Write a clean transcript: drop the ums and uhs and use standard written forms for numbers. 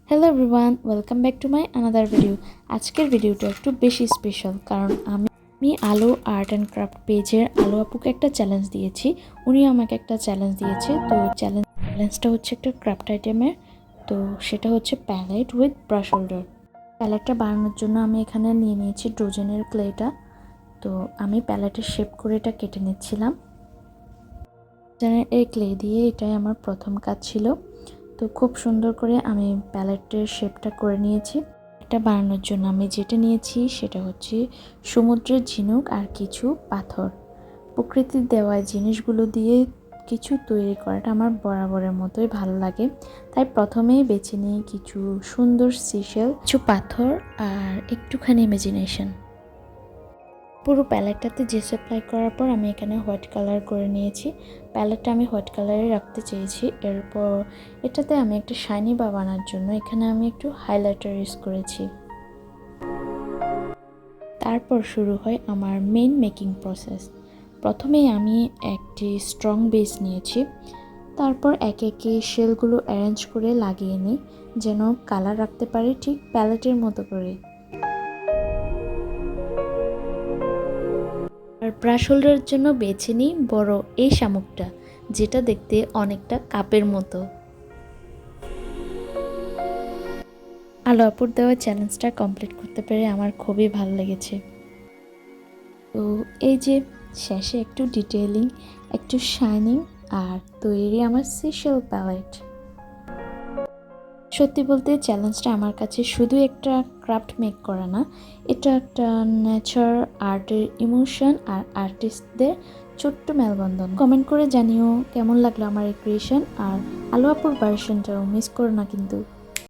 Hello everyone, welcome back to my another video. আজকের ভিডিওটা একটু বেশি স্পেশাল, কারণ আমি আলো আর্ট অ্যান্ড ক্রাফট পেজের আলো আপুকে একটা চ্যালেঞ্জ দিয়েছি। উনি আমাকে একটা চ্যালেঞ্জ দিয়েছে। তো চ্যালেঞ্জটা হচ্ছে একটা ক্রাফট আইটেমের। তো সেটা হচ্ছে প্যালেট উইথ ব্রাশ হোল্ডার। প্যালেটটা বানানোর জন্য আমি এখানে নিয়ে নিয়েছি ড্রোজেনের ক্লেটা। তো আমি প্যালেটের শেপ করে এটা কেটে নিচ্ছিলাম। এই ক্লে দিয়ে এটাই আমার প্রথম কাজ ছিল। তো খুব সুন্দর করে আমি প্যালেটের শেপটা করে নিয়েছি। এটা বানানোর জন্য আমি যেটা নিয়েছি সেটা হচ্ছে সমুদ্রের ঝিনুক আর কিছু পাথর। প্রকৃতির দেওয়া জিনিসগুলো দিয়ে কিছু তৈরি করাটা আমার বরাবরের মতোই ভালো লাগে। তাই প্রথমেই বেছে নিই কিছু সুন্দর সিশেল, কিছু পাথর আর একটুখানি ইমাজিনেশন। পুরো প্যালেটটাতে জেস অ্যাপ্লাই করার পর আমি এখানে হোয়াইট কালার করে নিয়েছি। প্যালেটটা আমি হোয়াইট কালারে রাখতে চেয়েছি। এরপর এটাতে আমি একটা শাইনি বা বানানোর জন্য এখানে আমি একটু হাইলাইটার ইউজ করেছি। তারপর শুরু হয় আমার মেইন মেকিং প্রসেস। প্রথমেই আমি একটি স্ট্রং বেস নিয়েছি। তারপর একে একে শেলগুলো অ্যারেঞ্জ করে লাগিয়ে নিই, যেন কালার রাখতে পারি ঠিক প্যালেটের মতো করে। আর ব্রাশ হোল্ডারের জন্য বেছে নিই বড় এই শামুকটা, যেটা দেখতে অনেকটা কাপের মতো। আলো আপুর দেওয়া চ্যালেঞ্জটা কমপ্লিট করতে পেরে আমার খুবই ভালো লেগেছে। তো এই যে শেষে একটু ডিটেইলিং, একটু শাইনিং আর তৈরি আমার সিশেল প্যালেট। সত্যি বলতে চ্যালেঞ্জটা আমার কাছে শুধু একটা ক্রাফট মেক করা না, এটা একটা নেচার, আর্টের ইমোশন আর আর্টিস্টদের ছোট্ট মেলবন্ধন। কমেন্ট করে জানিও কেমন লাগলো আমার এই ক্রিয়েশন, আর আলো আপুর ভার্সনটাও মিস করো না কিন্তু।